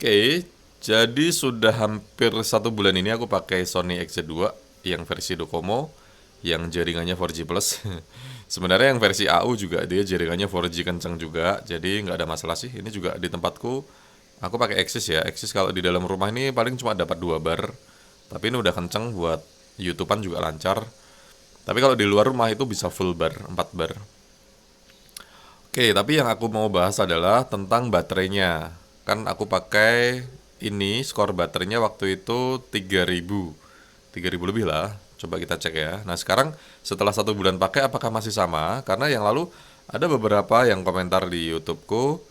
Oke, jadi sudah hampir 1 bulan ini aku pakai Sony XZ2 yang versi Docomo, yang jaringannya 4G plus. Sebenarnya yang versi AU juga dia jaringannya 4G kencang juga, jadi nggak ada masalah sih. Ini juga di tempatku, aku pakai Axis ya. Axis kalau di dalam rumah ini paling cuma dapat 2 bar, tapi ini udah kencang buat YouTubean juga lancar. Tapi kalau di luar rumah itu bisa full bar, 4 bar. Oke, tapi yang aku mau bahas adalah tentang baterainya. Kan aku pakai ini skor baterainya waktu itu 3000, 3000 lebih lah. Coba kita cek ya. Nah sekarang setelah 1 bulan pakai apakah masih sama? Karena yang lalu ada beberapa yang komentar di YouTubeku,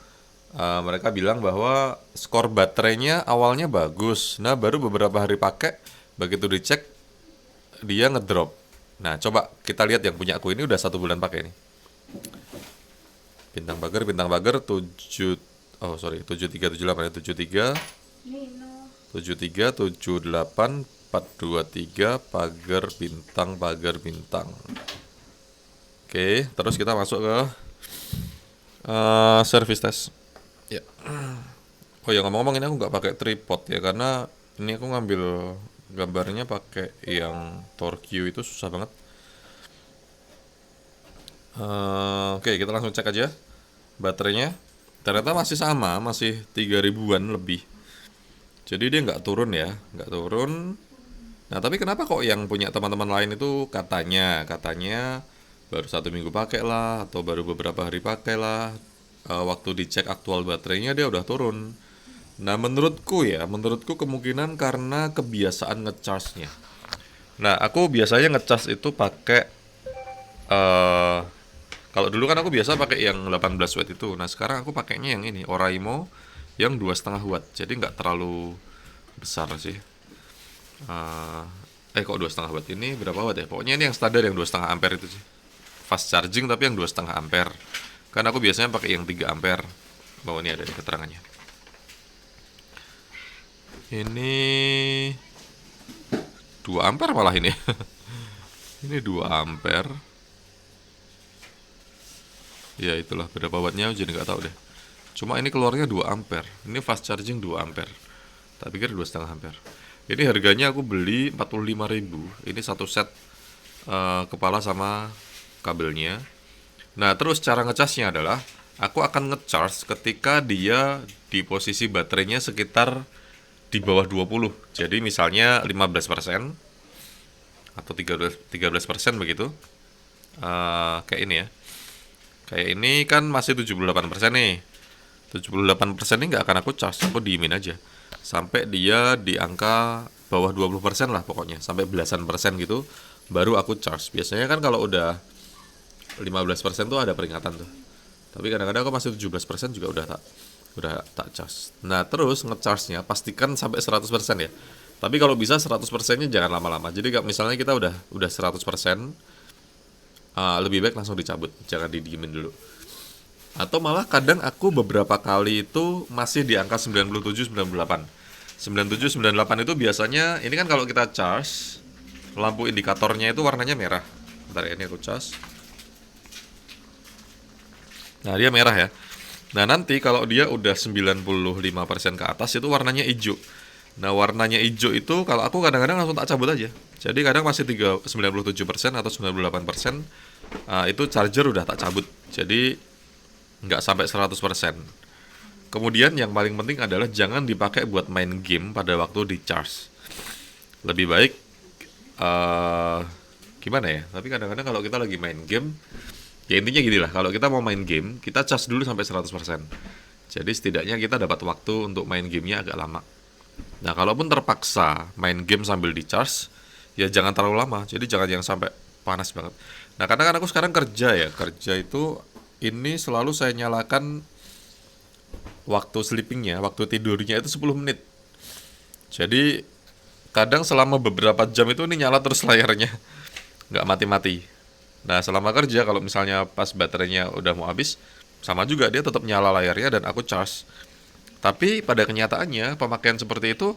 mereka bilang bahwa skor baterainya awalnya bagus. Nah baru beberapa hari pakai, begitu dicek dia ngedrop. Nah coba kita lihat yang punya aku ini udah 1 bulan pakai nih. Bintang pagar 7, oh sorry, 7378 ya, 73 423 pagar bintang. Oke, terus kita masuk ke service test. Ya. Oh ya, ngomong-ngomong ini aku nggak pakai tripod ya, karena ini aku ngambil gambarnya pakai yang Torque itu susah banget. Oke, kita langsung cek aja baterainya. Ternyata masih sama, masih 3000-an lebih. Jadi dia nggak turun ya, nggak turun. Nah tapi kenapa kok yang punya teman-teman lain itu katanya baru 1 minggu pakai lah, atau baru beberapa hari pakai lah, waktu dicek aktual baterainya dia udah turun. Nah menurutku kemungkinan karena kebiasaan ngecharge-nya. Nah aku biasanya ngecharge itu pakai, eh kalau dulu kan aku biasa pakai yang 18 watt itu. Nah sekarang aku pakainya yang ini Oraimo yang 2,5 watt. Jadi nggak terlalu besar sih. Eh kok 2,5 watt ini berapa watt ya? Pokoknya ini yang standar yang 2,5 ampere itu sih. Fast charging tapi yang 2,5 ampere. Kan aku biasanya pakai yang 3 ampere. Bahwa ini ada di keterangannya. Ini 2 ampere malah ini. Ini 2 ampere. Ya itulah berapa wattnya jadi nggak tahu deh. Cuma ini keluarnya 2 ampere. Ini fast charging 2 ampere. Tak pikir 2,5 ampere. Ini harganya aku beli 45.000. Ini satu set, kepala sama kabelnya. Nah, terus cara ngecasnya adalah aku akan ngecharge ketika dia di posisi baterainya sekitar di bawah 20. Jadi misalnya 15% atau 13% begitu. Kayak ini ya. Kayak ini kan masih 78% nih. 78% ini nggak akan aku charge, aku diemin aja sampai dia di angka bawah 20% lah pokoknya, sampai belasan persen gitu baru aku charge. Biasanya kan kalau udah 15% tuh ada peringatan tuh, tapi kadang-kadang aku masih 17% juga udah tak charge. Nah terus ngecharge-nya pastikan sampai 100% ya, tapi kalau bisa 100%-nya jangan lama-lama. Jadi kalau misalnya kita udah 100%, lebih baik langsung dicabut, jangan didiemin dulu. Atau malah kadang aku beberapa kali itu masih di angka 97 98. 97 98 itu biasanya ini kan kalau kita charge, lampu indikatornya itu warnanya merah. Bentar ya, ini aku charge. Nah, dia merah ya. Nah, nanti kalau dia udah 95% ke atas itu warnanya hijau. Nah, warnanya hijau itu kalau aku kadang-kadang langsung tak cabut aja. Jadi kadang masih 97% atau 98%, itu charger udah tak cabut. Jadi nggak sampai 100%. Kemudian yang paling penting adalah jangan dipakai buat main game pada waktu di charge. Lebih baik, eh gimana ya? Tapi kadang-kadang kalau kita lagi main game, ya intinya gini lah, kalau kita mau main game, kita charge dulu sampai 100%. Jadi setidaknya kita dapat waktu untuk main gamenya agak lama. Nah, kalaupun terpaksa main game sambil di charge, ya jangan terlalu lama. Jadi jangan yang sampai panas banget. Nah, karena kan aku sekarang kerja ya, kerja itu ini selalu saya nyalakan waktu sleepingnya, waktu tidurnya itu 10 menit. Jadi kadang selama beberapa jam itu ini nyala terus layarnya, nggak mati-mati. Nah selama kerja kalau misalnya pas baterainya udah mau habis, sama juga dia tetap nyala layarnya dan aku charge. Tapi pada kenyataannya pemakaian seperti itu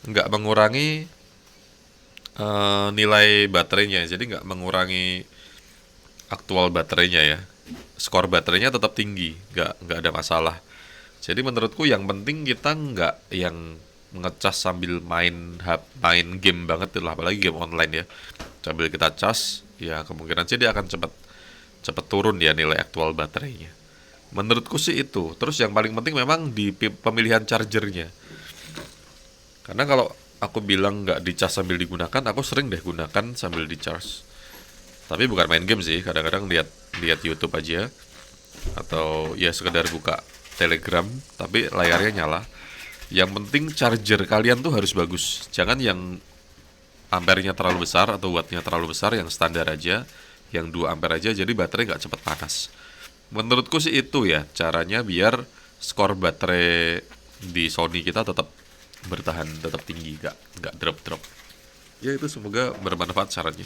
nggak mengurangi, nilai baterainya, jadi nggak mengurangi aktual baterainya ya. Skor baterainya tetap tinggi, nggak ada masalah. Jadi menurutku yang penting kita nggak yang ngecas sambil main game banget tuh lah, apalagi game online ya. Sambil kita cas, ya kemungkinan sih dia akan cepet cepet turun ya nilai aktual baterainya. Menurutku sih itu. Terus yang paling penting memang di pemilihan chargernya. Karena kalau aku bilang nggak dicas sambil digunakan, aku sering deh gunakan sambil dicas. Tapi bukan main game sih, kadang-kadang lihat lihat YouTube aja atau ya sekedar buka Telegram tapi layarnya nyala. Yang penting charger kalian tuh harus bagus. Jangan yang ampernya terlalu besar atau wattnya terlalu besar, yang standar aja, yang 2 ampere aja jadi baterai nggak cepet panas. Menurutku sih itu ya caranya biar skor baterai di Sony kita tetap bertahan, tetap tinggi, nggak drop drop. Ya itu semoga bermanfaat sarannya.